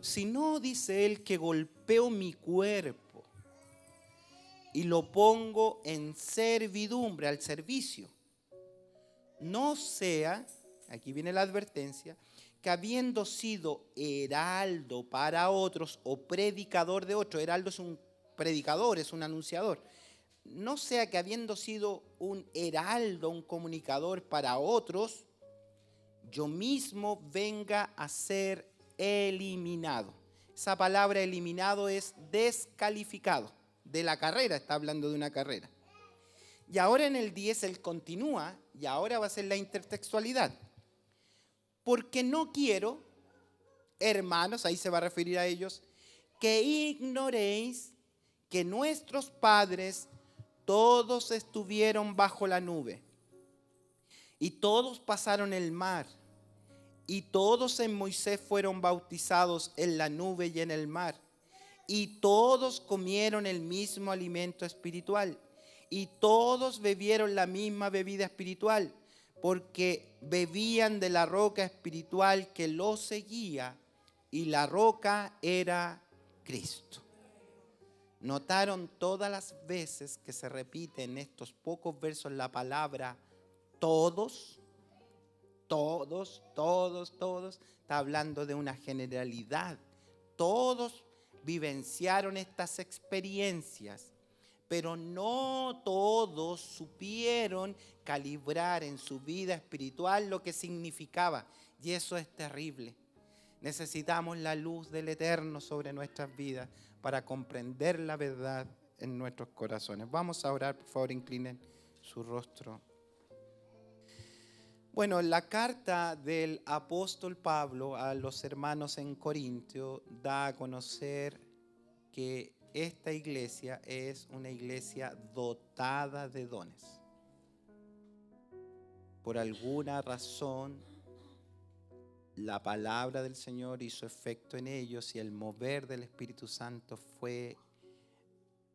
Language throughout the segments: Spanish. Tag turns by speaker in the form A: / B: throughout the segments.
A: si no, dice él, que golpeo mi cuerpo y lo pongo en servidumbre, al servicio. No sea, aquí viene la advertencia, que habiendo sido heraldo para otros o predicador de otros, heraldo es un predicador, es un anunciador, no sea que habiendo sido un heraldo, un comunicador para otros, yo mismo venga a ser eliminado. Esa palabra eliminado es descalificado de la carrera, está hablando de una carrera. Y ahora en el 10 él continúa y ahora va a ser la intertextualidad. Porque no quiero, hermanos, ahí se va a referir a ellos, que ignoréis que nuestros padres todos estuvieron bajo la nube y todos pasaron el mar y todos en Moisés fueron bautizados en la nube y en el mar y todos comieron el mismo alimento espiritual y todos bebieron la misma bebida espiritual porque bebían de la roca espiritual que los seguía y la roca era Cristo. ¿Notaron todas las veces que se repite en estos pocos versos la palabra todos? Todos. Está hablando de una generalidad. Todos vivenciaron estas experiencias, pero no todos supieron calibrar en su vida espiritual lo que significaba. Y eso es terrible. Necesitamos la luz del Eterno sobre nuestras vidas para comprender la verdad en nuestros corazones. Vamos a orar, por favor, inclinen su rostro. Bueno, la carta del apóstol Pablo a los hermanos en Corintio da a conocer que esta iglesia es una iglesia dotada de dones. Por alguna razón, la palabra del Señor hizo efecto en ellos y el mover del Espíritu Santo fue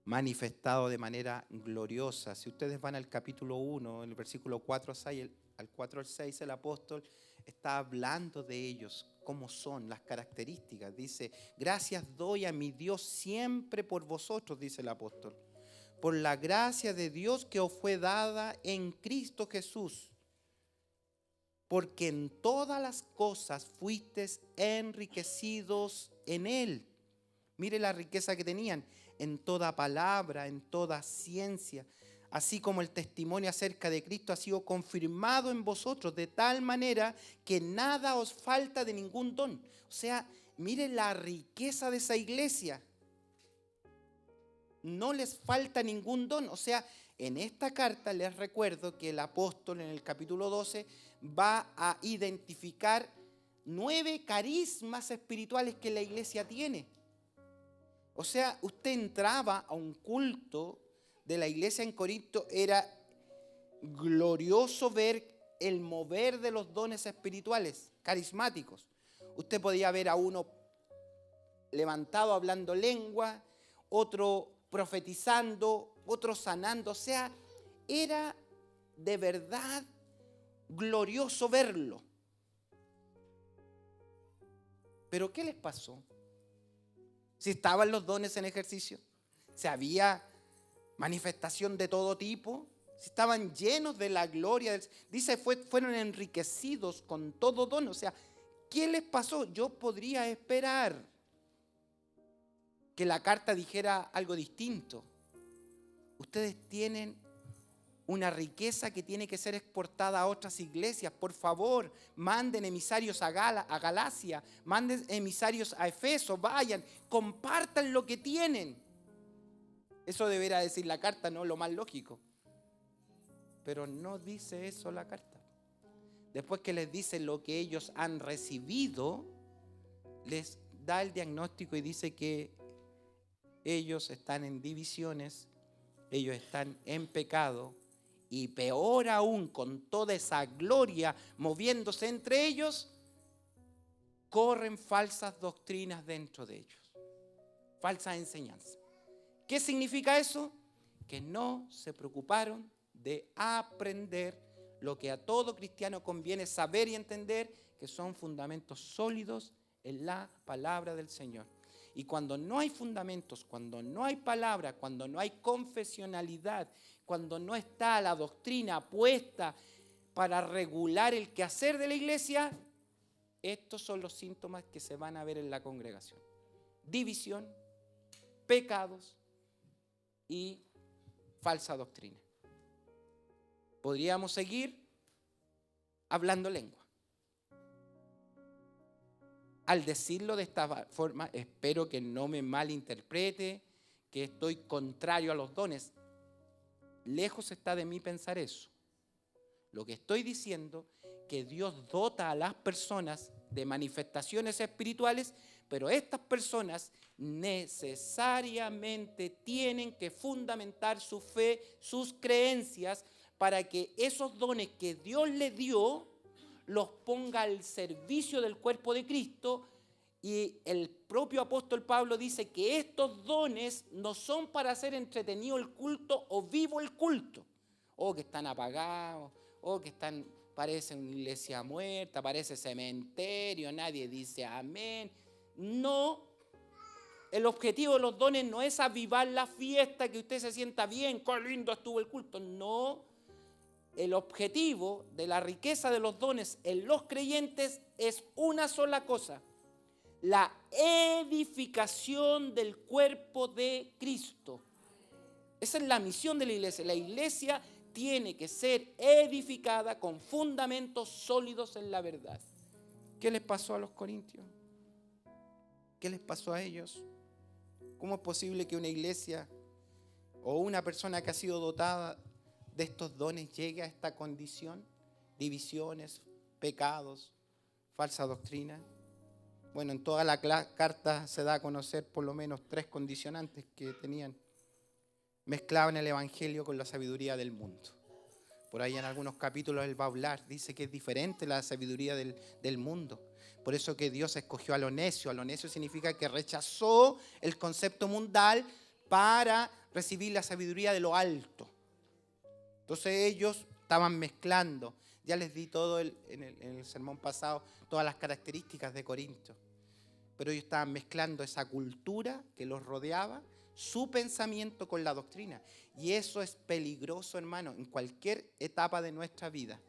A: manifestado de manera gloriosa. Si ustedes van al capítulo 1, el versículo 4 al 4 al 6, el apóstol está hablando de ellos, cómo son, las características. Dice, gracias doy a mi Dios siempre por vosotros, dice el apóstol, por la gracia de Dios que os fue dada en Cristo Jesús. Porque en todas las cosas fuisteis enriquecidos en Él. Mire la riqueza que tenían, en toda palabra, en toda ciencia, así como el testimonio acerca de Cristo ha sido confirmado en vosotros, de tal manera que nada os falta de ningún don. O sea, mire la riqueza de esa iglesia. No les falta ningún don. O sea, en esta carta les recuerdo que el apóstol en el capítulo 12 va a identificar 9 carismas espirituales que la iglesia tiene. O sea, usted entraba a un culto de la iglesia en Corinto, era glorioso ver el mover de los dones espirituales, carismáticos. Usted podía ver a uno levantado hablando lengua, otro profetizando, otro sanando. O sea, era de verdad glorioso verlo. ¿Pero qué les pasó? Si estaban los dones en ejercicio, si había manifestación de todo tipo, si estaban llenos de la gloria, dice, fueron enriquecidos con todo don. O sea, ¿qué les pasó? Yo podría esperar que la carta dijera algo distinto. Ustedes tienen una riqueza que tiene que ser exportada a otras iglesias. Por favor, manden emisarios a Galacia, manden emisarios a Efeso, vayan, compartan lo que tienen. Eso deberá decir la carta, ¿no? Lo más lógico. Pero no dice eso la carta. Después que les dice lo que ellos han recibido, les da el diagnóstico y dice que ellos están en divisiones, ellos están en pecado, y peor aún, con toda esa gloria moviéndose entre ellos, corren falsas doctrinas dentro de ellos, falsas enseñanzas. ¿Qué significa eso? Que no se preocuparon de aprender lo que a todo cristiano conviene saber y entender, que son fundamentos sólidos en la palabra del Señor. Y cuando no hay fundamentos, cuando no hay palabra, cuando no hay confesionalidad, cuando no está la doctrina puesta para regular el quehacer de la iglesia, estos son los síntomas que se van a ver en la congregación: división, pecados y falsa doctrina. Podríamos seguir hablando lengua. Al decirlo de esta forma, espero que no me malinterprete, que estoy contrario a los dones. Lejos está de mí pensar eso. Lo que estoy diciendo, que Dios dota a las personas de manifestaciones espirituales, pero estas personas necesariamente tienen que fundamentar su fe, sus creencias, para que esos dones que Dios les dio los ponga al servicio del cuerpo de Cristo. Y el propio apóstol Pablo dice que estos dones no son para hacer entretenido el culto o vivo el culto, o que están apagados, o que parece una iglesia muerta, parece cementerio, nadie dice amén. No, el objetivo de los dones no es avivar la fiesta, que usted se sienta bien, qué lindo estuvo el culto. No, el objetivo de la riqueza de los dones en los creyentes es una sola cosa: la edificación del cuerpo de Cristo. Esa es la misión de la iglesia. La iglesia tiene que ser edificada con fundamentos sólidos en la verdad. ¿Qué les pasó a los corintios? ¿Qué les pasó a ellos? ¿Cómo es posible que una iglesia o una persona que ha sido dotada de estos dones llegue a esta condición? Divisiones, pecados, falsa doctrina. Bueno, en toda la carta se da a conocer por lo menos 3 condicionantes que tenían. Mezclaban el evangelio con la sabiduría del mundo. Por ahí en algunos capítulos él va a hablar, dice que es diferente la sabiduría del mundo. Por eso que Dios escogió a lo necio. A lo necio significa que rechazó el concepto mundial para recibir la sabiduría de lo alto. Entonces ellos estaban mezclando. Ya les di todo en el sermón pasado, todas las características de Corinto. Pero ellos estaban mezclando esa cultura que los rodeaba, su pensamiento con la doctrina. Y eso es peligroso, hermano, en cualquier etapa de nuestra vida.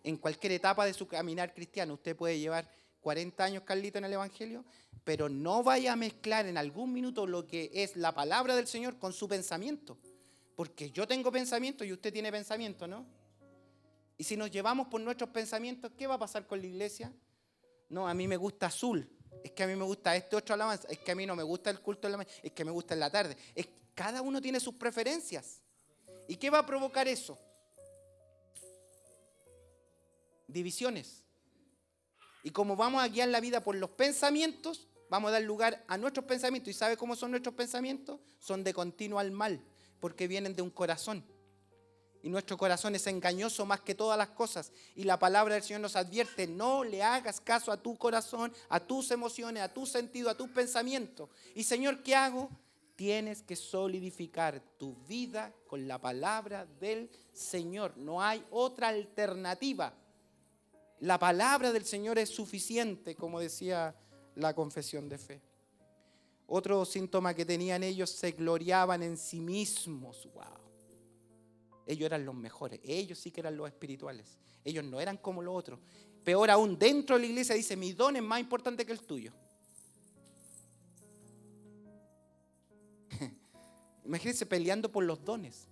A: En cualquier etapa de su caminar cristiano. Usted puede llevar 40 años, Carlito, en el evangelio, pero no vaya a mezclar en algún minuto lo que es la palabra del Señor con su pensamiento. Porque yo tengo pensamiento y usted tiene pensamiento, ¿no? Y si nos llevamos por nuestros pensamientos, ¿qué va a pasar con la iglesia? No, a mí me gusta azul. Es que a mí me gusta este otro alabanza. Es que a mí no me gusta el culto de la mañana. Es que me gusta en la tarde. Cada uno tiene sus preferencias. ¿Y qué va a provocar eso? Divisiones. Y como vamos a guiar la vida por los pensamientos, vamos a dar lugar a nuestros pensamientos. ¿Y sabe cómo son nuestros pensamientos? Son de continuo al mal, porque vienen de un corazón. Y nuestro corazón es engañoso más que todas las cosas. Y la palabra del Señor nos advierte: no le hagas caso a tu corazón, a tus emociones, a tu sentido, a tus pensamientos. Y Señor, ¿qué hago? Tienes que solidificar tu vida con la palabra del Señor. No hay otra alternativa. La palabra del Señor es suficiente, como decía la confesión de fe. Otro síntoma que tenían ellos: se gloriaban en sí mismos. ¡Wow! Ellos eran los mejores, ellos sí que eran los espirituales. Ellos no eran como los otros. Peor aún, dentro de la iglesia dice: mi don es más importante que el tuyo. Imagínense peleando por los dones.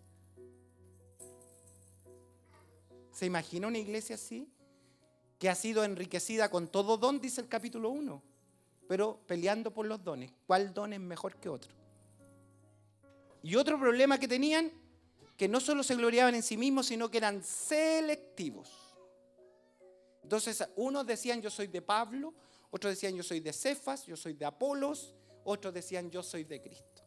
A: ¿Se imagina una iglesia así? Que ha sido enriquecida con todo don, dice el capítulo 1. Pero peleando por los dones. ¿Cuál don es mejor que otro? Y otro problema que tenían, que no solo se gloriaban en sí mismos, sino que eran selectivos. Entonces, unos decían: yo soy de Pablo, otros decían: yo soy de Cefas, yo soy de Apolos, otros decían: yo soy de Cristo.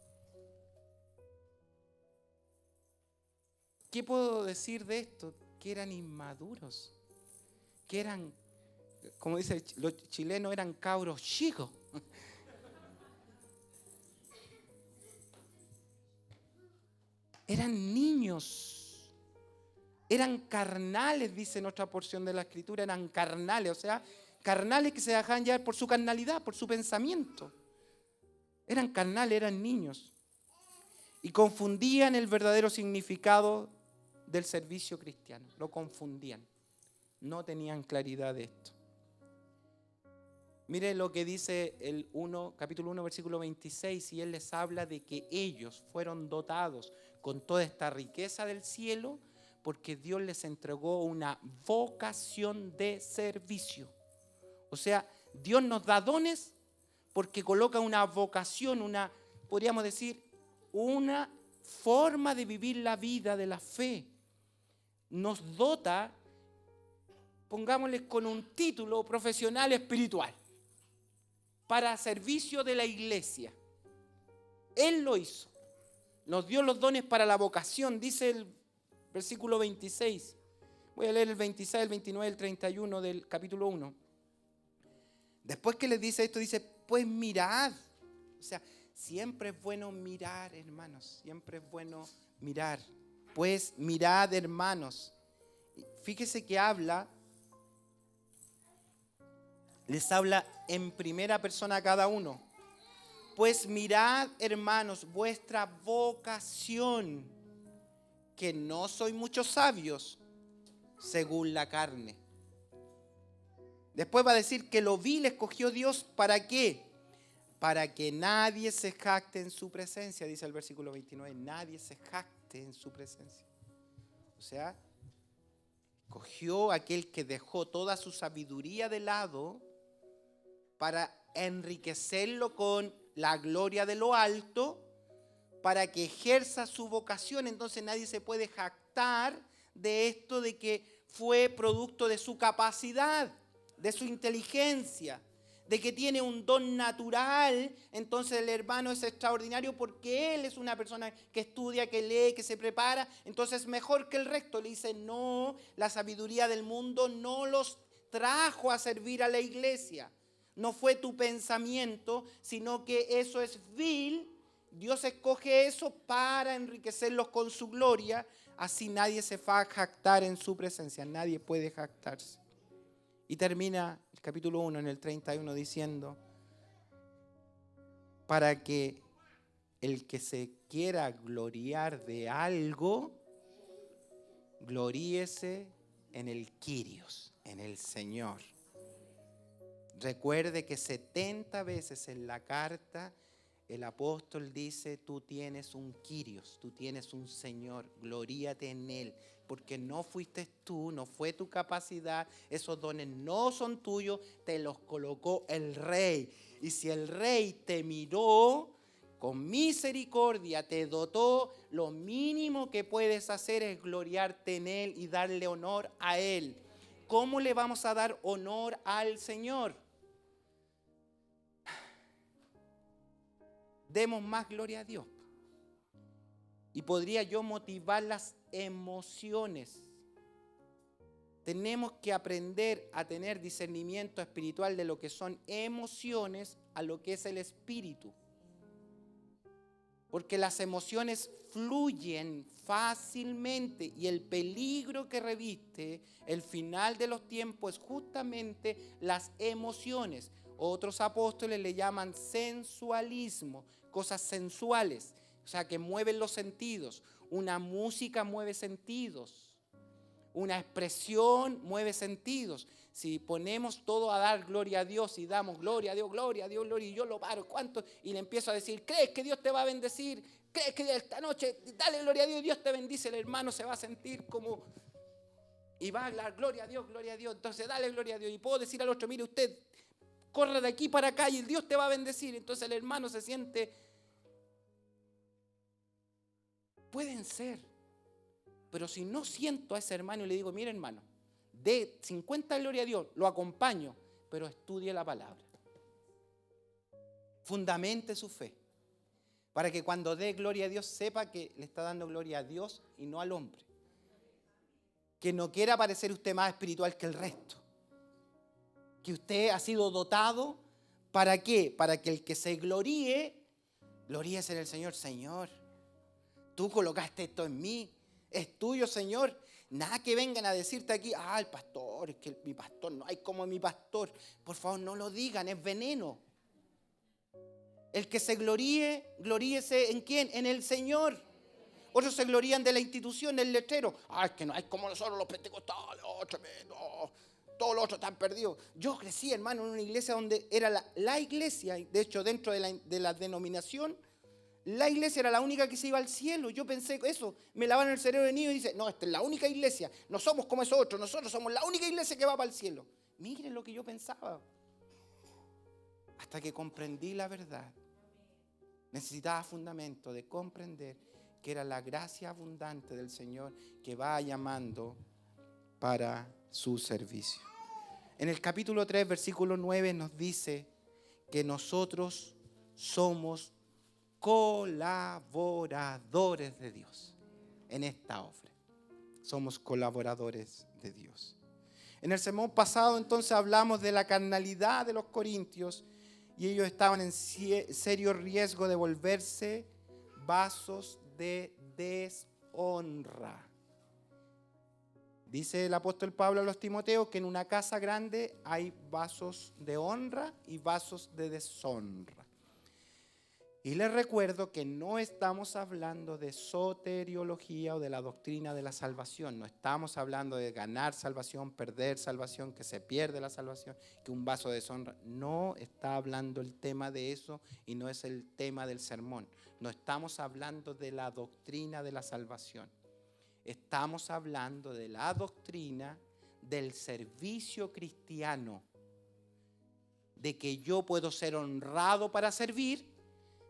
A: ¿Qué puedo decir de esto? Que eran inmaduros, que eran, como dicen los chilenos, eran cabros chicos. Eran niños, eran carnales, dice en otra porción de la Escritura, eran carnales, o sea, carnales que se dejaban llevar por su carnalidad, por su pensamiento. Eran carnales, eran niños. Y confundían el verdadero significado del servicio cristiano. Lo confundían. No tenían claridad de esto. Mire lo que dice el capítulo 1, versículo 26, y él les habla de que ellos fueron dotados con toda esta riqueza del cielo porque Dios les entregó una vocación de servicio. O sea, Dios nos da dones porque coloca una vocación, podríamos decir, una forma de vivir la vida de la fe. Nos dota, pongámosle con un título profesional espiritual, para servicio de la iglesia. Él lo hizo. Nos dio los dones para la vocación, dice el versículo 26. Voy a leer el 26, el 29, el 31 del capítulo 1. Después que les dice esto, dice, pues mirad. O sea, siempre es bueno mirar, hermanos. Siempre es bueno mirar. Pues mirad, hermanos. Fíjese que les habla en primera persona a cada uno. Pues mirad, hermanos, vuestra vocación, que no soy muchos sabios, según la carne. Después va a decir que lo vil escogió Dios, ¿para qué? Para que nadie se jacte en su presencia, dice el versículo 29. Nadie se jacte en su presencia. O sea, escogió aquel que dejó toda su sabiduría de lado para enriquecerlo con la gloria de lo alto, para que ejerza su vocación. Entonces nadie se puede jactar de esto, de que fue producto de su capacidad, de su inteligencia, de que tiene un don natural. Entonces el hermano es extraordinario porque él es una persona que estudia, que lee, que se prepara, entonces es mejor que el resto. Le dice, no, la sabiduría del mundo no los trajo a servir a la iglesia. No fue tu pensamiento, sino que eso es vil. Dios escoge eso para enriquecerlos con su gloria. Así nadie se va a jactar en su presencia. Nadie puede jactarse. Y termina el capítulo 1 en el 31 diciendo, para que el que se quiera gloriar de algo, gloríese en el Kyrios, en el Señor. Recuerde que 70 veces en la carta el apóstol dice, tú tienes un Kyrios, tú tienes un Señor, gloríate en Él, porque no fuiste tú, no fue tu capacidad, esos dones no son tuyos, te los colocó el Rey. Y si el Rey te miró con misericordia, te dotó, lo mínimo que puedes hacer es gloriarte en Él y darle honor a Él. ¿Cómo le vamos a dar honor al Señor? Demos más gloria a Dios. Y podría yo motivar las emociones. Tenemos que aprender a tener discernimiento espiritual de lo que son emociones a lo que es el espíritu. Porque las emociones fluyen fácilmente y el peligro que reviste el final de los tiempos es justamente las emociones. Otros apóstoles le llaman sensualismo, cosas sensuales, o sea, que mueven los sentidos. Una música mueve sentidos, una expresión mueve sentidos. Si ponemos todo a dar gloria a Dios y damos gloria a Dios, gloria a Dios, gloria, y yo lo paro, ¿cuánto? Y le empiezo a decir, ¿crees que Dios te va a bendecir? ¿Crees que esta noche, dale gloria a Dios, Dios te bendice? El hermano se va a sentir como, y va a hablar, gloria a Dios, gloria a Dios. Entonces dale gloria a Dios. Y puedo decir al otro, mire usted, corre de aquí para acá y Dios te va a bendecir. Entonces el hermano se siente, pueden ser, pero si no siento a ese hermano y le digo, mire hermano, de 50 gloria a Dios, lo acompaño, pero estudie la palabra. Fundamente su fe, para que cuando dé gloria a Dios sepa que le está dando gloria a Dios y no al hombre. Que no quiera parecer usted más espiritual que el resto. Que usted ha sido dotado, ¿para qué? Para que el que se gloríe, gloríese en el Señor. Señor, tú colocaste esto en mí, es tuyo, Señor. Nada que vengan a decirte aquí, el pastor, es que mi pastor, no hay como mi pastor. Por favor, no lo digan, es veneno. El que se gloríe, gloríese ¿en quién? En el Señor. Otros se glorían de la institución, del letrero. Es que no hay como nosotros los pentecostales, tremendo. Todos los otros están perdidos. Yo crecí, hermano, en una iglesia donde era la iglesia, de hecho, dentro de la denominación, la iglesia era la única que se iba al cielo. Yo pensé eso, me lavaron el cerebro de niño y dice, no, esta es la única iglesia, no somos como esos otros, nosotros somos la única iglesia que va para el cielo. Miren lo que yo pensaba. Hasta que comprendí la verdad. Necesitaba fundamento de comprender que era la gracia abundante del Señor que va llamando para su servicio. En el capítulo 3, versículo 9 nos dice que nosotros somos colaboradores de Dios en esta obra. Somos colaboradores de Dios. En el sermón pasado entonces hablamos de la carnalidad de los corintios y ellos estaban en serio riesgo de volverse vasos de deshonra. Dice el apóstol Pablo a los Timoteos que en una casa grande hay vasos de honra y vasos de deshonra. Y les recuerdo que no estamos hablando de soteriología o de la doctrina de la salvación. No estamos hablando de ganar salvación, perder salvación, que se pierde la salvación, que un vaso de deshonra. No está hablando el tema de eso y no es el tema del sermón. No estamos hablando de la doctrina de la salvación. Estamos hablando de la doctrina del servicio cristiano. De que yo puedo ser honrado para servir,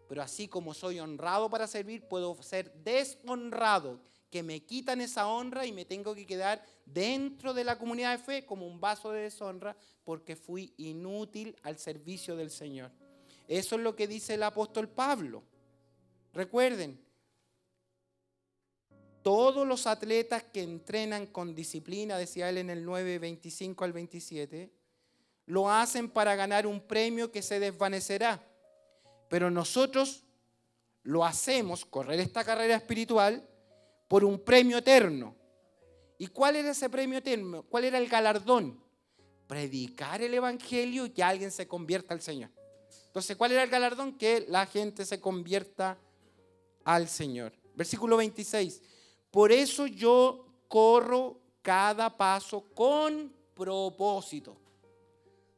A: pero así como soy honrado para servir, puedo ser deshonrado, que me quitan esa honra y me tengo que quedar dentro de la comunidad de fe como un vaso de deshonra porque fui inútil al servicio del Señor. Eso es lo que dice el apóstol Pablo. Recuerden, todos los atletas que entrenan con disciplina, decía él en el 9, 25 al 27, lo hacen para ganar un premio que se desvanecerá. Pero nosotros lo hacemos, correr esta carrera espiritual, por un premio eterno. ¿Y cuál era ese premio eterno? ¿Cuál era el galardón? Predicar el evangelio y que alguien se convierta al Señor. Entonces, ¿cuál era el galardón? Que la gente se convierta al Señor. Versículo 26. Por eso yo corro cada paso con propósito.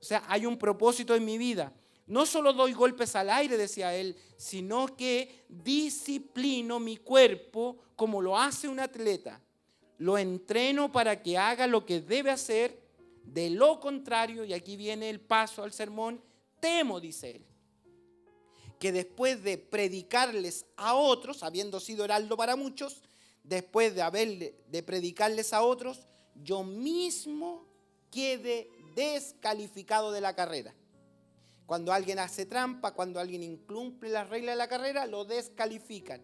A: O sea, hay un propósito en mi vida. No solo doy golpes al aire, decía él, sino que disciplino mi cuerpo como lo hace un atleta. Lo entreno para que haga lo que debe hacer. De lo contrario, y aquí viene el paso al sermón, temo, dice él, que después de predicarles a otros, habiendo sido heraldo para muchos, después de predicarles a otros, yo mismo quede descalificado de la carrera. Cuando alguien hace trampa, cuando alguien incumple las reglas de la carrera, lo descalifican.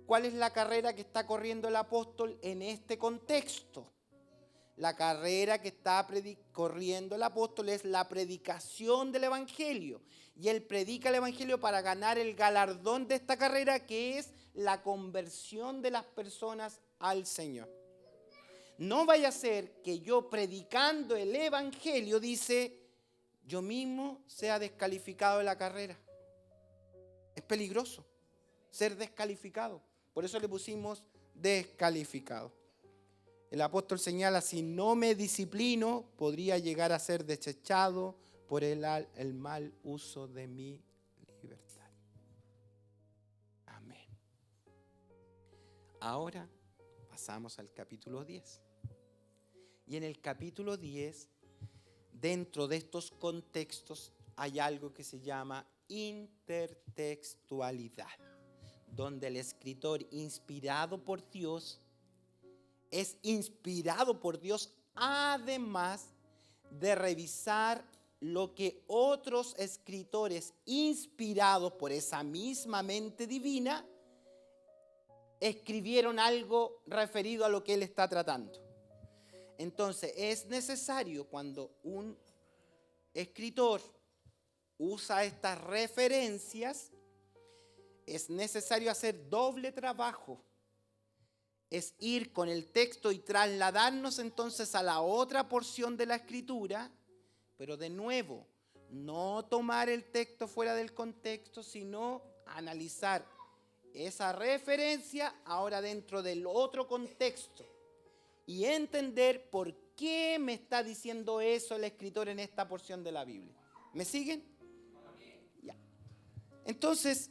A: ¿Cuál es la carrera que está corriendo el apóstol en este contexto? La carrera que está corriendo el apóstol es la predicación del evangelio. Y él predica el evangelio para ganar el galardón de esta carrera, que es la conversión de las personas al Señor. No vaya a ser que yo predicando el evangelio, dice, yo mismo sea descalificado de la carrera. Es peligroso ser descalificado. Por eso le pusimos descalificado. El apóstol señala, si no me disciplino, podría llegar a ser desechado por el mal uso de mi libertad. Amén. Ahora pasamos al capítulo 10. Y en el capítulo 10, dentro de estos contextos, hay algo que se llama intertextualidad, donde el escritor inspirado por Dios es inspirado por Dios, además de revisar lo que otros escritores inspirados por esa misma mente divina escribieron algo referido a lo que él está tratando. Entonces es necesario, cuando un escritor usa estas referencias, es necesario hacer doble trabajo es ir con el texto y trasladarnos entonces a la otra porción de la Escritura, pero de nuevo, no tomar el texto fuera del contexto, sino analizar esa referencia ahora dentro del otro contexto y entender por qué me está diciendo eso el escritor en esta porción de la Biblia. ¿Me siguen? Ya. Entonces,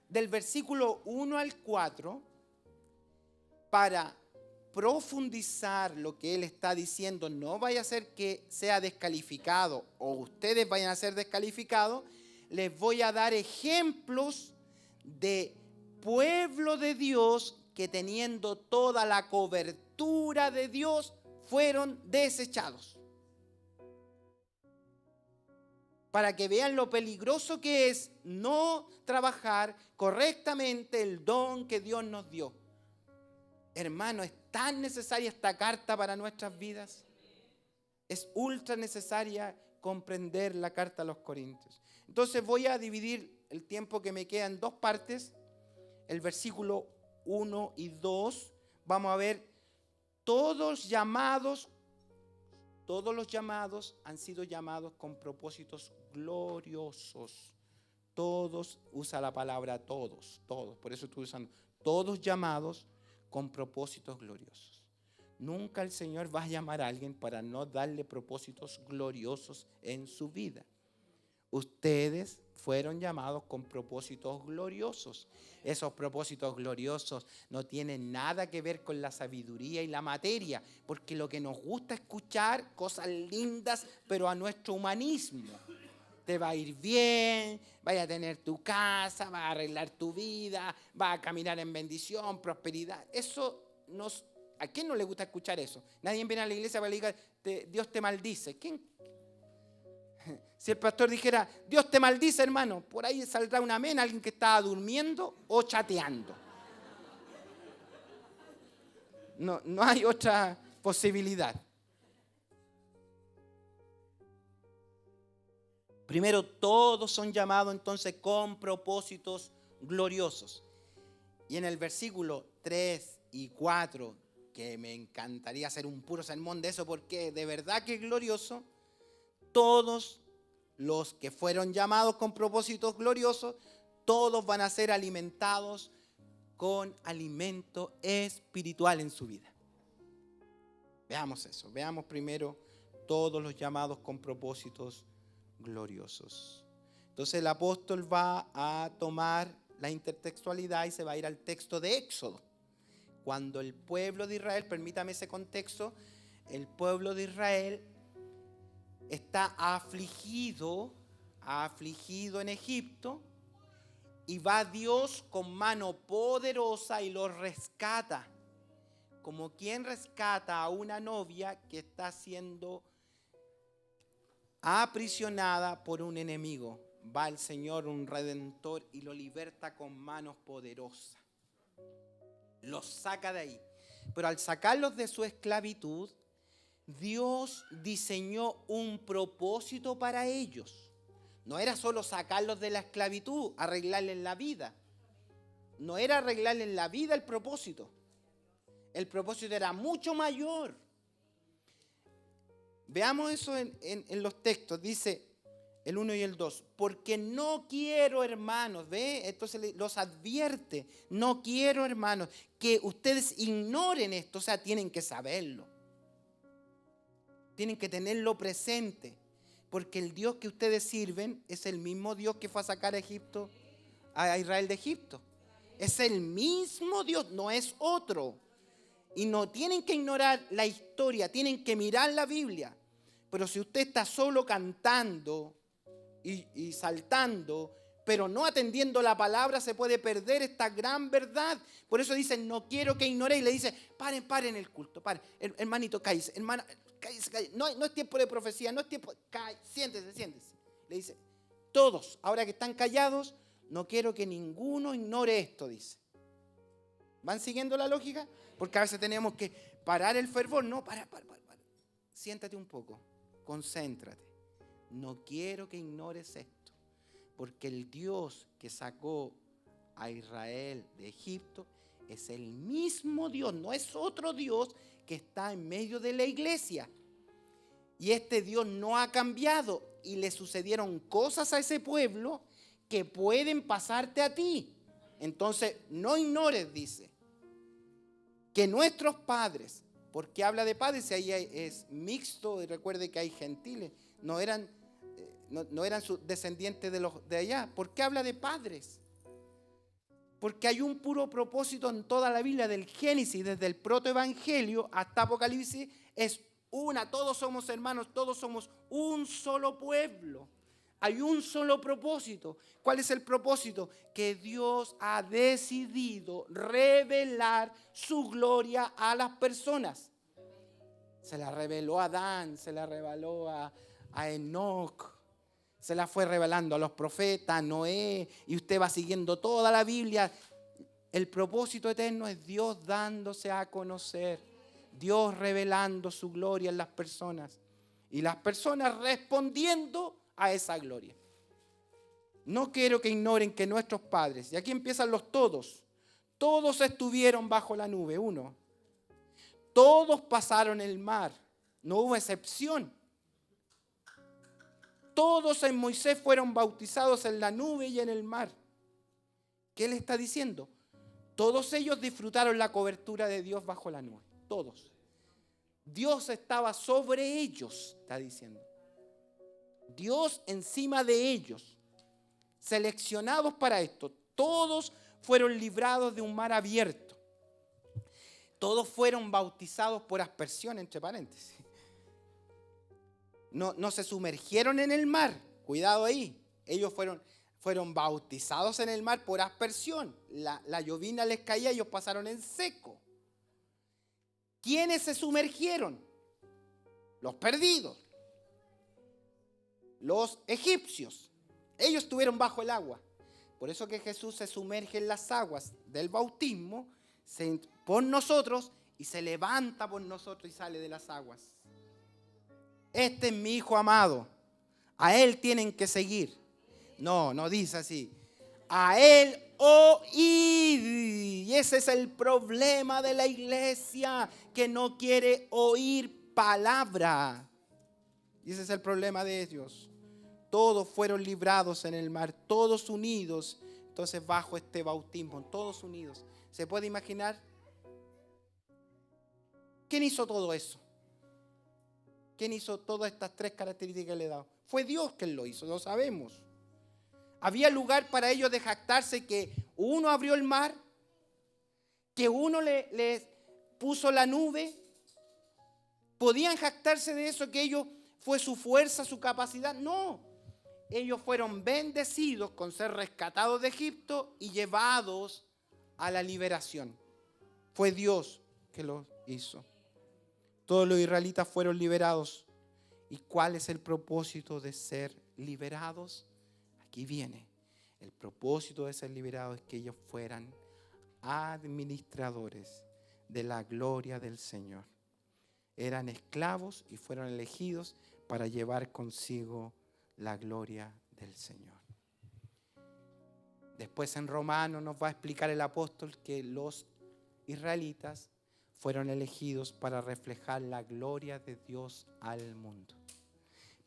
A: del versículo 1 al 4, para profundizar lo que él está diciendo, no vaya a ser que sea descalificado o ustedes vayan a ser descalificados, les voy a dar ejemplos de pueblo de Dios que teniendo toda la cobertura de Dios fueron desechados. Para que vean lo peligroso que es no trabajar correctamente el don que Dios nos dio. Hermano, es tan necesaria esta carta para nuestras vidas. Es ultra necesaria comprender la carta a los Corintios. Entonces voy a dividir el tiempo que me queda en dos partes. El versículo 1 y 2. Vamos a ver todos los llamados han sido llamados con propósitos gloriosos. Todos, usa la palabra todos. Por eso estoy usando todos llamados con propósitos gloriosos. Nunca el Señor va a llamar a alguien para no darle propósitos gloriosos en su vida. Ustedes fueron llamados con propósitos gloriosos. Esos propósitos gloriosos no tienen nada que ver con la sabiduría y la materia, porque lo que nos gusta escuchar, cosas lindas, pero a nuestro humanismo. Te va a ir bien, vas a tener tu casa, vas a arreglar tu vida, vas a caminar en bendición, prosperidad. Eso ¿a quién no le gusta escuchar eso? Nadie viene a la iglesia para decir, Dios te maldice. ¿Quién? Si el pastor dijera, Dios te maldice, hermano, por ahí saldrá un amén, alguien que estaba durmiendo o chateando. No hay otra posibilidad. Primero, todos son llamados entonces con propósitos gloriosos. Y en el versículo 3 y 4, que me encantaría hacer un puro sermón de eso, porque de verdad que es glorioso, todos los que fueron llamados con propósitos gloriosos, todos van a ser alimentados con alimento espiritual en su vida. Veamos eso. Veamos primero todos los llamados con propósitos gloriosos. Entonces el apóstol va a tomar la intertextualidad y se va a ir al texto de Éxodo. Cuando el pueblo de Israel, permítame ese contexto, el pueblo de Israel está afligido en Egipto y va Dios con mano poderosa y los rescata. Como quien rescata a una novia que está siendo aprisionada por un enemigo. Va el Señor, un redentor, y lo liberta con manos poderosas. Los saca de ahí. Pero al sacarlos de su esclavitud, Dios diseñó un propósito para ellos. No era solo sacarlos de la esclavitud, arreglarles la vida. No era arreglarles la vida el propósito. El propósito era mucho mayor. Veamos eso en los textos. Dice el 1 y el 2. Porque no quiero, hermanos, ¿ve? Entonces los advierte. No quiero, hermanos, que ustedes ignoren esto. O sea, tienen que saberlo. Tienen que tenerlo presente. Porque el Dios que ustedes sirven es el mismo Dios que fue a sacar a Israel de Egipto. Es el mismo Dios, no es otro. Y no tienen que ignorar la historia, tienen que mirar la Biblia. Pero si usted está solo cantando y saltando, pero no atendiendo la palabra, se puede perder esta gran verdad. Por eso dicen, no quiero que ignoréis. Le dice, paren el culto, paren. Hermanito, cállese, hermana, cállese. No es tiempo de profecía, no es tiempo. Siéntese. Le dice, todos, ahora que están callados, no quiero que ninguno ignore esto, dice. ¿Van siguiendo la lógica? Porque a veces tenemos que parar el fervor. No, para. Siéntate un poco, concéntrate. No quiero que ignores esto, porque el Dios que sacó a Israel de Egipto es el mismo Dios, no es otro Dios que está en medio de la iglesia. Y este Dios no ha cambiado y le sucedieron cosas a ese pueblo que pueden pasarte a ti. Entonces, no ignores, dice, que nuestros padres, porque habla de padres, y ahí es mixto, y recuerde que hay gentiles, no eran sus descendientes de allá. ¿Por qué habla de padres? Porque hay un puro propósito en toda la Biblia, del Génesis, desde el protoevangelio hasta Apocalipsis, es una, todos somos hermanos, todos somos un solo pueblo. Hay un solo propósito. ¿Cuál es el propósito? Que Dios ha decidido revelar su gloria a las personas. Se la reveló a Adán, se la reveló a Enoc, se la fue revelando a los profetas, Noé, y usted va siguiendo toda la Biblia. El propósito eterno es Dios dándose a conocer, Dios revelando su gloria en las personas y las personas respondiendo a esa gloria. No quiero que ignoren que nuestros padres, y aquí empiezan los todos estuvieron bajo la nube, uno. Todos pasaron el mar, no hubo excepción. Todos en Moisés fueron bautizados en la nube y en el mar. ¿Qué le está diciendo? Todos ellos disfrutaron la cobertura de Dios bajo la nube. Todos. Dios estaba sobre ellos, está diciendo. Dios encima de ellos. Seleccionados para esto. Todos fueron librados de un mar abierto. Todos fueron bautizados por aspersión, entre paréntesis. No se sumergieron en el mar. Cuidado ahí. Ellos fueron bautizados en el mar por aspersión. La llovina les caía y ellos pasaron en seco. ¿Quiénes se sumergieron? Los perdidos. Los egipcios. Ellos estuvieron bajo el agua. Por eso que Jesús se sumerge en las aguas del bautismo por nosotros y se levanta por nosotros y sale de las aguas. Este es mi hijo amado. A él tienen que seguir. No dice así. A él oíd. Y ese es el problema de la iglesia, que no quiere oír palabra. Y ese es el problema de ellos. Todos fueron librados en el mar, todos unidos. Entonces bajo este bautismo, todos unidos. ¿Se puede imaginar? ¿Quién hizo todo eso? ¿Quién hizo todas estas tres características que le he dado? Fue Dios quien lo hizo, lo sabemos. Había lugar para ellos de jactarse que uno abrió el mar, que uno les puso la nube. ¿Podían jactarse de eso, que ellos fue su fuerza, su capacidad? No. Ellos fueron bendecidos con ser rescatados de Egipto y llevados a la liberación. Fue Dios que lo hizo. Todos los israelitas fueron liberados. ¿Y cuál es el propósito de ser liberados? Aquí viene. El propósito de ser liberados es que ellos fueran administradores de la gloria del Señor. Eran esclavos y fueron elegidos para llevar consigo la gloria del Señor. Después en Romanos nos va a explicar el apóstol que los israelitas fueron elegidos para reflejar la gloria de Dios al mundo.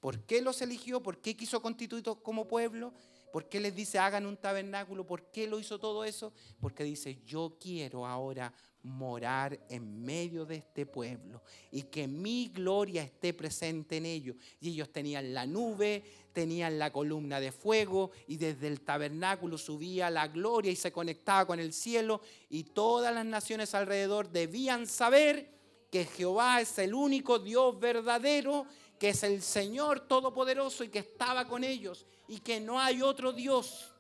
A: ¿Por qué los eligió? ¿Por qué quiso constituirlos como pueblo? ¿Por qué les dice hagan un tabernáculo? ¿Por qué lo hizo todo eso? Porque dice, yo quiero ahora morar en medio de este pueblo y que mi gloria esté presente en ellos. Y ellos tenían la nube, tenían la columna de fuego y desde el tabernáculo subía la gloria y se conectaba con el cielo, y todas las naciones alrededor debían saber que Jehová es el único Dios verdadero, que es el Señor Todopoderoso y que estaba con ellos y que no hay otro Dios.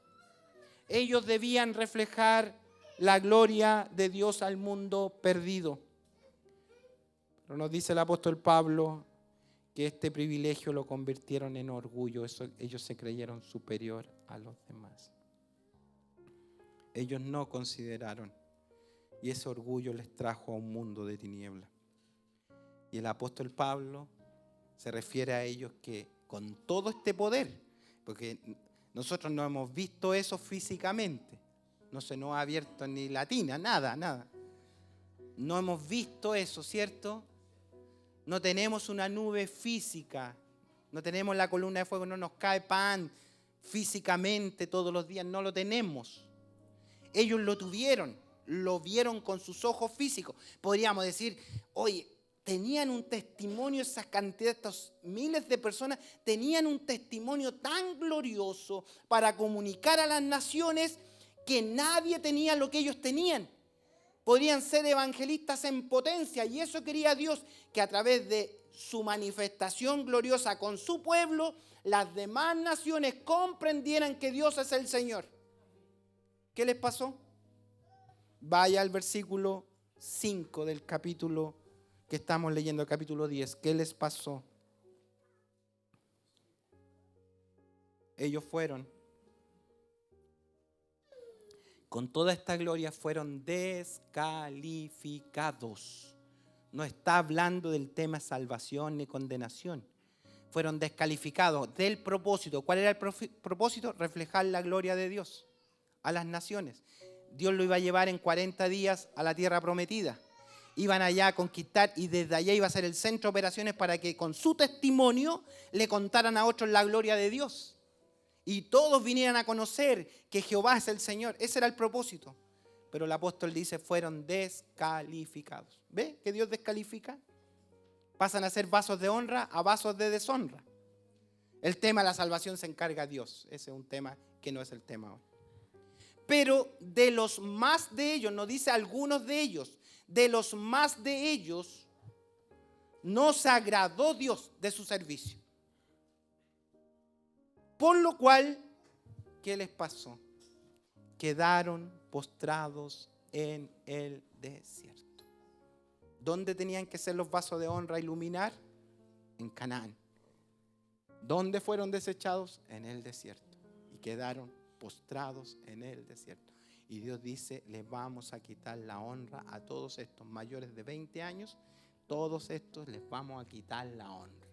A: Ellos debían reflejar la gloria de Dios al mundo perdido. Pero nos dice el apóstol Pablo que este privilegio lo convirtieron en orgullo. Ellos se creyeron superior a los demás. Ellos no consideraron, y ese orgullo les trajo a un mundo de tinieblas. Y el apóstol Pablo se refiere a ellos que con todo este poder, porque nosotros no hemos visto eso físicamente, No se nos ha abierto ni la tina, nada, nada. No hemos visto eso, ¿cierto? No tenemos una nube física. No tenemos la columna de fuego, no nos cae pan físicamente todos los días. No lo tenemos. Ellos lo tuvieron, lo vieron con sus ojos físicos. Podríamos decir, oye, tenían un testimonio, esa cantidad, estos miles de personas, tenían un testimonio tan glorioso para comunicar a las naciones que nadie tenía lo que ellos tenían. Podrían ser evangelistas en potencia, y eso quería Dios, que a través de su manifestación gloriosa con su pueblo, las demás naciones comprendieran que Dios es el Señor. ¿Qué les pasó? Vaya al versículo 5 del capítulo que estamos leyendo, el capítulo 10. ¿Qué les pasó? Ellos fueron, con toda esta gloria, fueron descalificados. No está hablando del tema salvación ni condenación. Fueron descalificados del propósito. ¿Cuál era el propósito? Reflejar la gloria de Dios a las naciones. Dios lo iba a llevar en 40 días a la tierra prometida. Iban allá a conquistar y desde allá iba a ser el centro de operaciones para que con su testimonio le contaran a otros la gloria de Dios. Y todos vinieran a conocer que Jehová es el Señor. Ese era el propósito. Pero el apóstol dice, fueron descalificados. ¿Ve que Dios descalifica? Pasan a ser vasos de honra a vasos de deshonra. El tema de la salvación se encarga Dios. Ese es un tema que no es el tema hoy. Pero de los más de ellos, no dice algunos de ellos, de los más de ellos, no se agradó Dios de su servicio. Por lo cual, ¿qué les pasó? Quedaron postrados en el desierto. ¿Dónde tenían que ser los vasos de honra a iluminar? En Canaán. ¿Dónde fueron desechados? En el desierto. Y quedaron postrados en el desierto. Y Dios dice, les vamos a quitar la honra a todos estos mayores de 20 años. Todos estos les vamos a quitar la honra.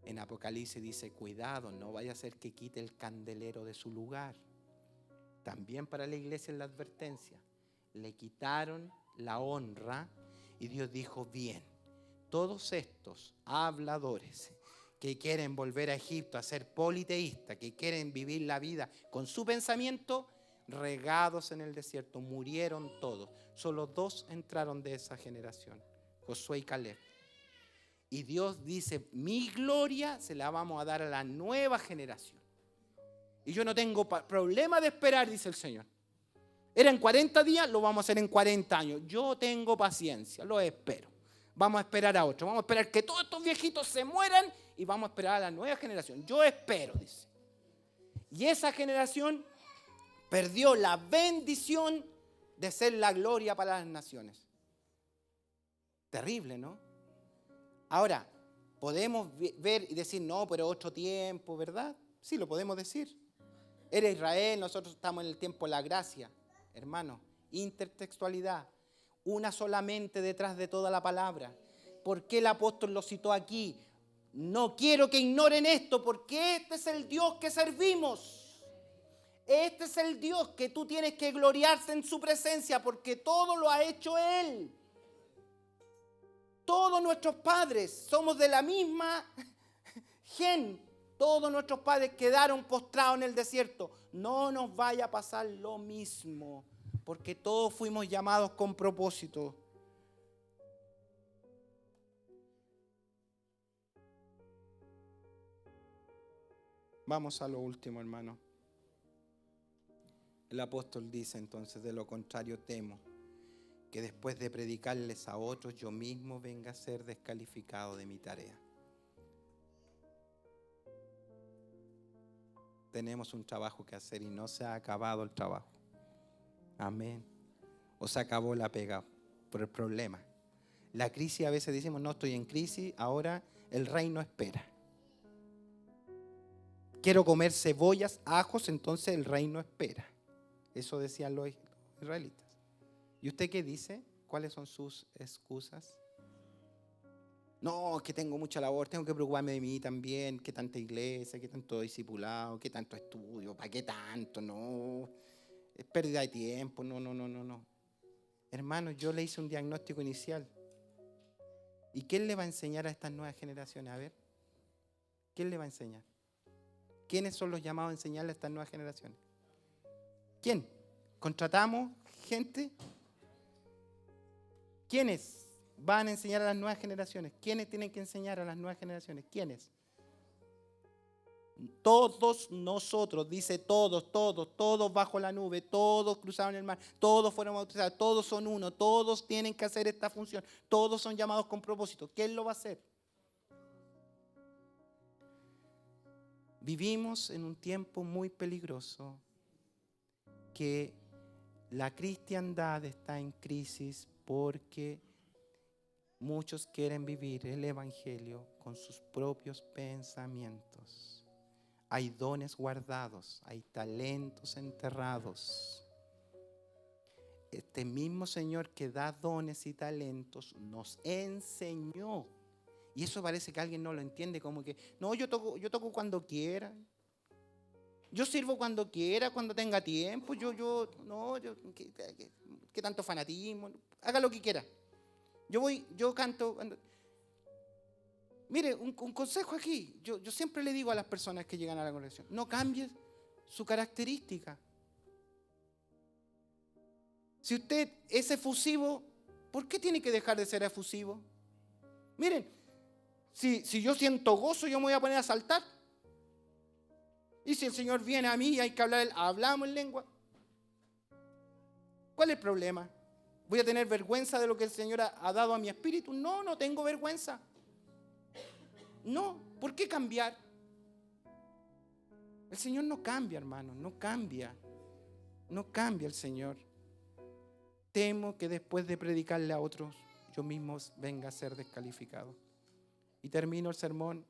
A: En Apocalipsis dice, cuidado, no vaya a ser que quite el candelero de su lugar. También para la iglesia es la advertencia. Le quitaron la honra y Dios dijo, bien, todos estos habladores que quieren volver a Egipto a ser politeístas, que quieren vivir la vida con su pensamiento, regados en el desierto, murieron todos. Solo 2 entraron de esa generación, Josué y Caleb. Y Dios dice, mi gloria se la vamos a dar a la nueva generación. Y yo no tengo problema de esperar, dice el Señor. Eran 40 días, lo vamos a hacer en 40 años. Yo tengo paciencia, lo espero. Vamos a esperar a otro. Vamos a esperar que todos estos viejitos se mueran y vamos a esperar a la nueva generación. Yo espero, dice. Y esa generación perdió la bendición de ser la gloria para las naciones. Terrible, ¿no? Ahora, podemos ver y decir, no, pero otro tiempo, ¿verdad? Sí, lo podemos decir. Era Israel, nosotros estamos en el tiempo de la gracia. Hermano, intertextualidad. Una solamente detrás de toda la palabra. ¿Por qué el apóstol lo citó aquí? No quiero que ignoren esto, porque este es el Dios que servimos. Este es el Dios que tú tienes que gloriarse en su presencia, porque todo lo ha hecho Él. Todos nuestros padres somos de la misma gen. Todos nuestros padres quedaron postrados en el desierto. No nos vaya a pasar lo mismo, porque todos fuimos llamados con propósito. Vamos a lo último, hermano. El apóstol dice entonces, de lo contrario temo que después de predicarles a otros, yo mismo venga a ser descalificado de mi tarea. Tenemos un trabajo que hacer y no se ha acabado el trabajo. Amén. O se acabó la pega por el problema. La crisis, a veces decimos, no estoy en crisis, ahora el reino espera. Quiero comer cebollas, ajos, entonces el reino espera. Eso decían los israelitas. ¿Y usted qué dice? ¿Cuáles son sus excusas? No, es que tengo mucha labor, tengo que preocuparme de mí también. ¿Qué tanta iglesia? ¿Qué tanto discipulado? ¿Qué tanto estudio? ¿Para qué tanto? No. es pérdida de tiempo. No. Hermano, yo le hice un diagnóstico inicial. ¿Y quién le va a enseñar a estas nuevas generaciones? A ver, ¿quién le va a enseñar? ¿Quiénes son los llamados a enseñarle a estas nuevas generaciones? ¿Quién? ¿Contratamos gente? ¿Quiénes van a enseñar a las nuevas generaciones? ¿Quiénes tienen que enseñar a las nuevas generaciones? ¿Quiénes? Todos nosotros, dice todos bajo la nube, todos cruzaron el mar, todos fueron bautizados, todos son uno, todos tienen que hacer esta función, todos son llamados con propósito. ¿Quién lo va a hacer? Vivimos en un tiempo muy peligroso, que la cristiandad está en crisis porque muchos quieren vivir el evangelio con sus propios pensamientos. Hay dones guardados, hay talentos enterrados. Este mismo Señor que da dones y talentos nos enseñó. Y eso parece que alguien no lo entiende, como que, no, yo toco cuando quiera. Yo sirvo cuando quiera, cuando tenga tiempo. ¿Qué tanto fanatismo? Haga lo que quiera. Yo canto. Mire, un consejo aquí. Yo siempre le digo a las personas que llegan a la congregación, no cambies su característica. Si usted es efusivo, ¿por qué tiene que dejar de ser efusivo? Miren, si yo siento gozo, yo me voy a poner a saltar. Y si el Señor viene a mí y hay que hablar, hablamos en lengua. ¿Cuál es el problema? ¿Voy a tener vergüenza de lo que el Señor ha dado a mi espíritu? No tengo vergüenza. No, ¿por qué cambiar? El Señor no cambia, hermano, no cambia. No cambia el Señor. Temo que después de predicarle a otros, yo mismo venga a ser descalificado. Y termino el sermón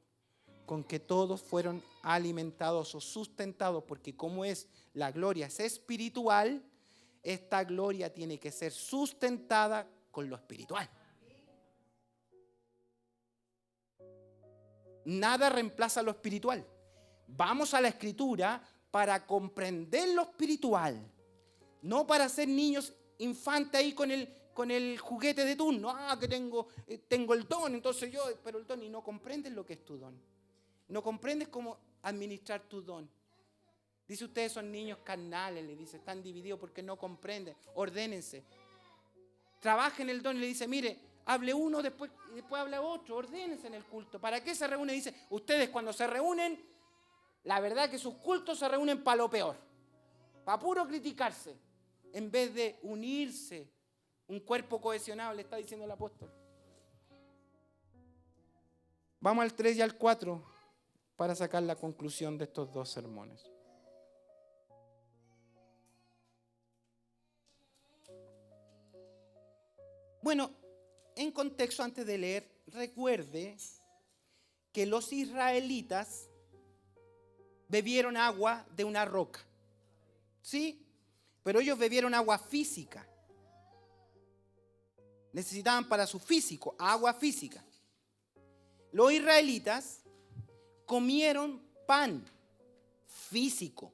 A: con que todos fueron alimentados o sustentados, porque como es la gloria es espiritual, esta gloria tiene que ser sustentada con lo espiritual. Nada reemplaza lo espiritual. Vamos a la Escritura para comprender lo espiritual, no para ser niños infantes ahí con el juguete de turno. Que tengo el don, entonces pero el don, y no comprendes lo que es tu don. No comprendes cómo administrar tu don. Dice, ustedes son niños carnales, le dice, están divididos porque no comprenden. Ordénense. Trabajen el don y le dice, mire, hable uno, después habla otro, ordénense en el culto. ¿Para qué se reúnen? Dice, ustedes cuando se reúnen, la verdad que sus cultos se reúnen para lo peor, para puro criticarse, en vez de unirse, un cuerpo cohesionado, le está diciendo el apóstol. Vamos al 3 y al 4 para sacar la conclusión de estos dos sermones. Bueno, en contexto, antes de leer, recuerde que los israelitas bebieron agua de una roca. ¿Sí? Pero ellos bebieron agua física. Necesitaban para su físico, agua física. Los israelitas comieron pan físico.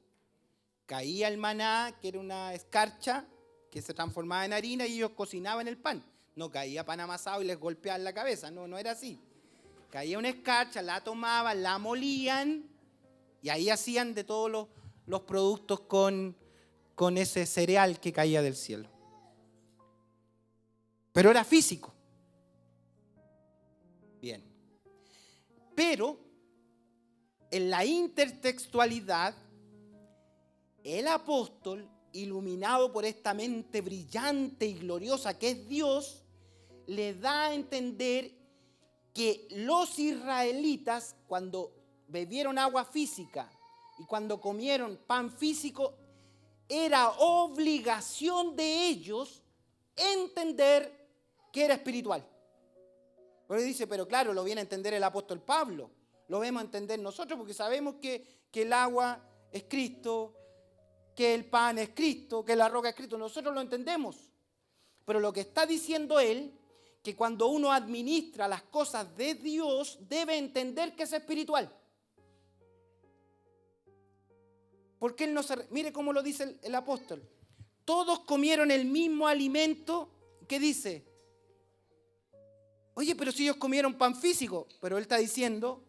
A: Caía el maná, que era una escarcha que se transformaba en harina, y ellos cocinaban el pan. No caía pan amasado y les golpeaban la cabeza, no era así. Caía una escarcha, la tomaban, la molían y ahí hacían de todos los productos con ese cereal que caía del cielo. Pero era físico. Bien. Pero en la intertextualidad, el apóstol, iluminado por esta mente brillante y gloriosa que es Dios, le da a entender que los israelitas, cuando bebieron agua física y cuando comieron pan físico, era obligación de ellos entender que era espiritual. Pero dice, pero claro, lo viene a entender el apóstol Pablo, lo vemos a entender nosotros porque sabemos que el agua es Cristo, que el pan es Cristo, que la roca es Cristo, nosotros lo entendemos. Pero lo que está diciendo él, que cuando uno administra las cosas de Dios, debe entender que es espiritual. Porque él no se... Mire cómo lo dice el apóstol. todos comieron el mismo alimento. ¿Qué dice? Oye, pero si ellos comieron pan físico. Pero él está diciendo,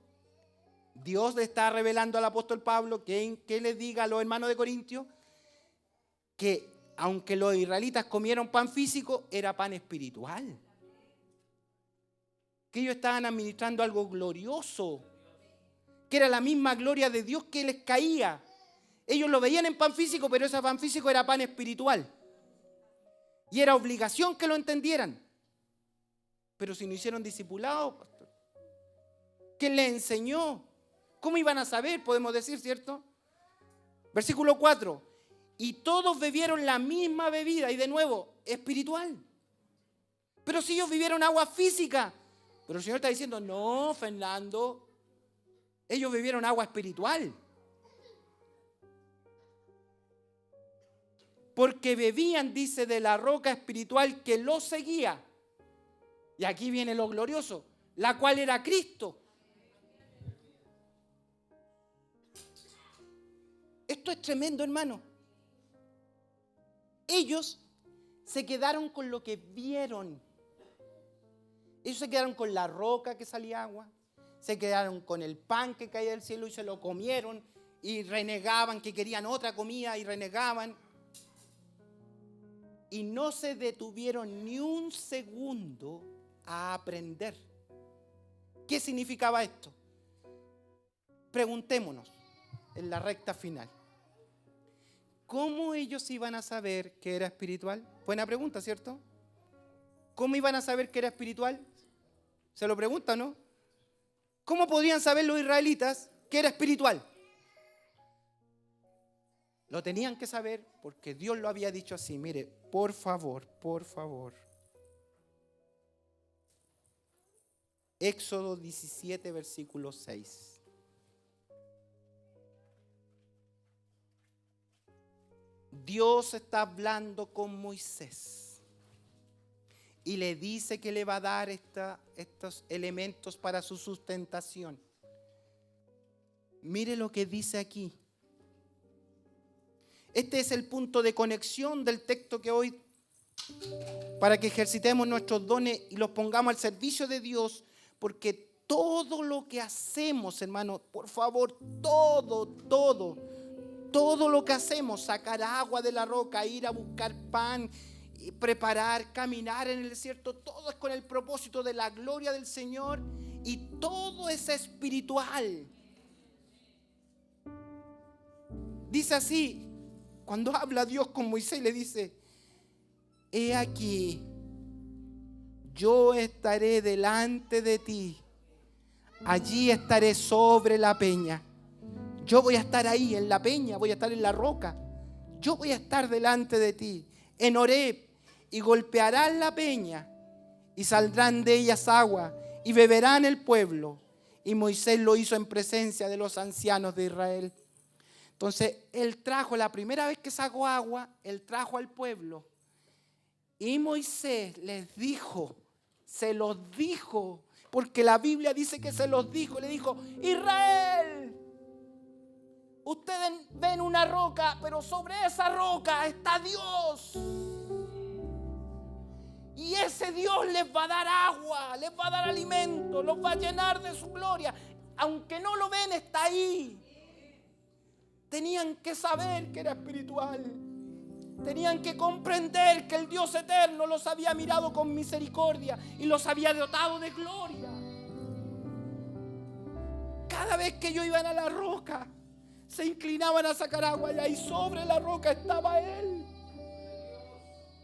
A: Dios le está revelando al apóstol Pablo que le diga a los hermanos de Corintios que aunque los israelitas comieron pan físico, era pan espiritual. Que ellos estaban administrando algo glorioso, que era la misma gloria de Dios que les caía. Ellos lo veían en pan físico, pero ese pan físico era pan espiritual. Y era obligación que lo entendieran. Pero si no hicieron discipulados, pastor, ¿quién les enseñó? ¿Cómo iban a saber? Podemos decir, ¿cierto? Versículo 4. Y todos bebieron la misma bebida, y de nuevo, espiritual. Pero si ellos bebieron agua física. Pero el Señor está diciendo, no, Fernando, ellos bebieron agua espiritual. Porque bebían, dice, de la roca espiritual que los seguía. Y aquí viene lo glorioso, la cual era Cristo. Esto es tremendo, hermano. Ellos se quedaron con lo que vieron. Ellos se quedaron con la roca que salía agua. Se quedaron con el pan que caía del cielo y se lo comieron. Y renegaban que querían otra comida y renegaban. Y no se detuvieron ni un segundo a aprender. ¿Qué significaba esto? Preguntémonos en la recta final. ¿Cómo ellos iban a saber que era espiritual? Buena pregunta, ¿cierto? ¿Cómo iban a saber que era espiritual? Se lo preguntan, ¿no? ¿Cómo podrían saber los israelitas que era espiritual? Lo tenían que saber porque Dios lo había dicho así. Mire, por favor, por favor. Éxodo 17, versículo 6. Dios está hablando con Moisés y le dice que le va a dar estos elementos para su sustentación. Mire lo que dice aquí. Este es el punto de conexión del texto que hoy, para que ejercitemos nuestros dones y los pongamos al servicio de Dios, porque todo lo que hacemos, hermano, por favor, todo lo que hacemos, sacar agua de la roca, ir a buscar pan, preparar, caminar en el desierto, todo es con el propósito de la gloria del Señor y todo es espiritual. Dice así, cuando habla Dios con Moisés, le dice: he aquí, yo estaré delante de ti, allí estaré sobre la peña. Yo voy a estar ahí en la peña, voy a estar en la roca. Yo voy a estar delante de ti, en Horeb, y golpearán la peña, y saldrán de ellas agua, y beberán el pueblo. Y Moisés lo hizo en presencia de los ancianos de Israel. Entonces, él trajo, la primera vez que sacó agua, él trajo al pueblo. Y Moisés les dijo, se los dijo, porque la Biblia dice que se los dijo, le dijo: Israel, ustedes ven una roca, pero sobre esa roca está Dios. Y ese Dios les va a dar agua, les va a dar alimento, los va a llenar de su gloria. Aunque no lo ven, está ahí. Tenían que saber que era espiritual. Tenían que comprender que el Dios eterno los había mirado con misericordia y los había dotado de gloria. Cada vez que ellos iban a la roca, se inclinaban a sacar agua y ahí sobre la roca estaba Él.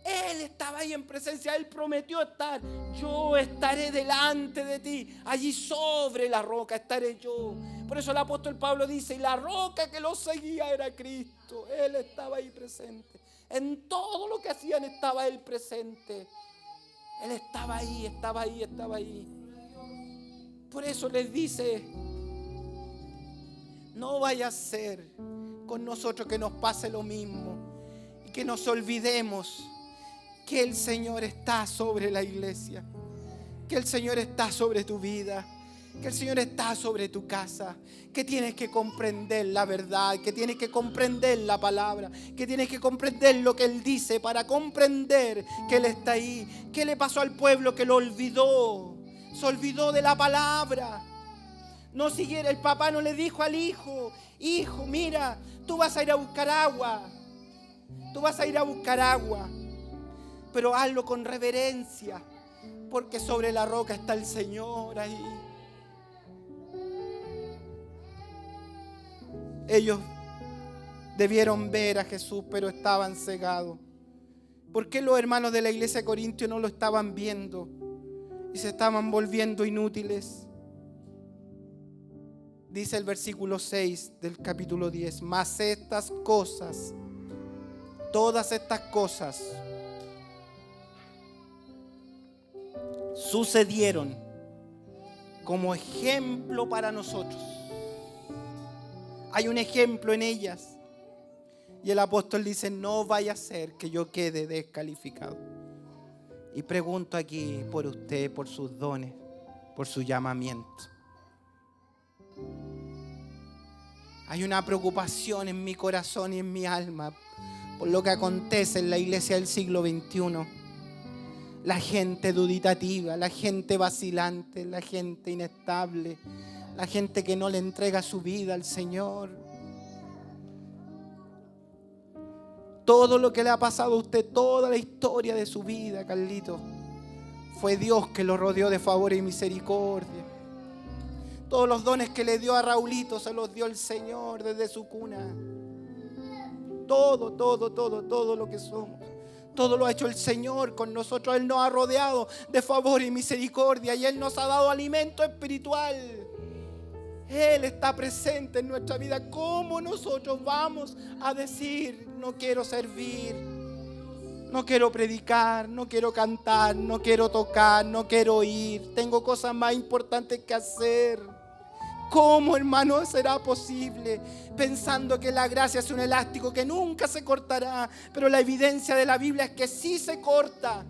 A: Él estaba ahí en presencia, Él prometió estar. Yo estaré delante de ti, allí sobre la roca estaré yo. Por eso el apóstol Pablo dice: y la roca que los seguía era Cristo. Él estaba ahí presente. En todo lo que hacían estaba Él presente. Él estaba ahí, estaba ahí, estaba ahí. Por eso les dice: no vaya a ser con nosotros que nos pase lo mismo y que nos olvidemos que el Señor está sobre la iglesia, que el Señor está sobre tu vida, que el Señor está sobre tu casa, que tienes que comprender la verdad, que tienes que comprender la palabra, que tienes que comprender lo que Él dice para comprender que Él está ahí. ¿Qué le pasó al pueblo que lo olvidó? Se olvidó de la palabra. No siguiera, el papá no le dijo al hijo: hijo, mira, tú vas a ir a buscar agua. Tú vas a ir a buscar agua, pero hazlo con reverencia, porque sobre la roca está el Señor ahí. Ellos debieron ver a Jesús, pero estaban cegados. ¿Por qué los hermanos de la iglesia de Corintio no lo estaban viendo y se estaban volviendo inútiles? Dice el versículo 6 del capítulo 10: mas estas cosas, todas estas cosas sucedieron como ejemplo para nosotros. Hay un ejemplo en ellas. Y el apóstol dice: no vaya a ser que yo quede descalificado. Y pregunto aquí por usted, por sus dones, por su llamamiento. Hay una preocupación en mi corazón y en mi alma por lo que acontece en la iglesia del siglo XXI. La gente duditativa, la gente vacilante, la gente inestable, la gente que no le entrega su vida al Señor. Todo lo que le ha pasado a usted, toda la historia de su vida, Carlito, fue Dios que lo rodeó de favor y misericordia. Todos los dones que le dio a Raulito se los dio el Señor desde su cuna. Todo lo que somos, todo lo ha hecho el Señor con nosotros. Él nos ha rodeado de favor y misericordia y Él nos ha dado alimento espiritual. Él está presente en nuestra vida. ¿Cómo nosotros vamos a decir: no quiero servir, no quiero predicar, no quiero cantar, no quiero tocar, no quiero oír, tengo cosas más importantes que hacer? ¿Cómo, hermano, será posible? Pensando que la gracia es un elástico que nunca se cortará. Pero la evidencia de la Biblia es que sí se corta.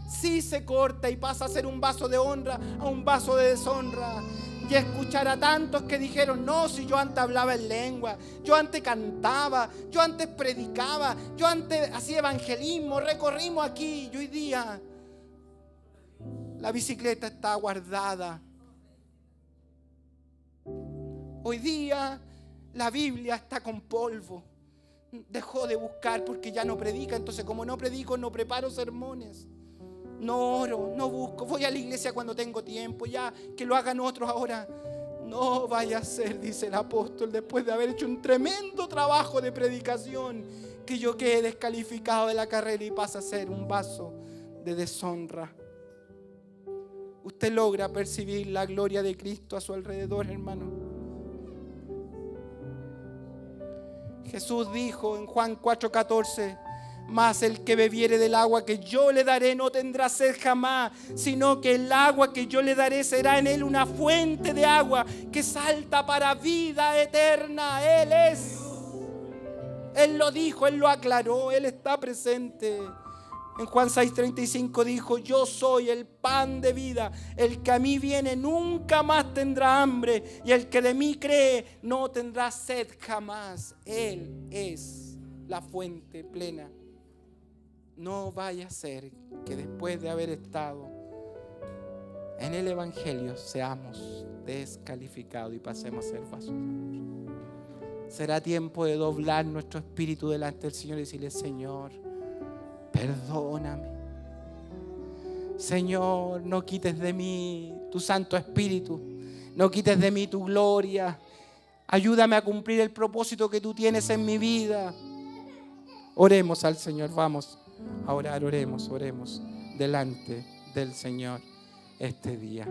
A: Sí se corta y pasa a ser un vaso de honra a un vaso de deshonra. Y escuchar a tantos que dijeron: no, si yo antes hablaba en lengua, yo antes cantaba, yo antes predicaba, yo antes hacía evangelismo, recorrimos aquí. Y hoy día la bicicleta está guardada. Hoy día la Biblia está con polvo. Dejó de buscar porque ya no predica. Entonces, como no predico, no preparo sermones. No oro, no busco. Voy a la iglesia cuando tengo tiempo. Ya que lo hagan otros ahora. No vaya a ser, dice el apóstol, después de haber hecho un tremendo trabajo de predicación, que yo quede descalificado de la carrera y pase a ser un vaso de deshonra. Usted logra percibir la gloria de Cristo a su alrededor, hermano. Jesús dijo en Juan 4:14: mas el que bebiere del agua que yo le daré no tendrá sed jamás, sino que el agua que yo le daré será en él una fuente de agua que salta para vida eterna. Él es. Él lo dijo, Él lo aclaró, Él está presente. En Juan 6:35 dijo: yo soy el pan de vida, el que a mí viene nunca más tendrá hambre, y el que de mí cree no tendrá sed jamás. Él es la fuente plena. No vaya a ser que después de haber estado en el Evangelio seamos descalificados y pasemos a ser vasos. Será tiempo de doblar nuestro espíritu delante del Señor y decirle: Señor, perdóname. Señor, no quites de mí tu Santo Espíritu. No quites de mí tu gloria. Ayúdame a cumplir el propósito que tú tienes en mi vida. Oremos al Señor. Vamos a orar. Oremos delante del Señor este día.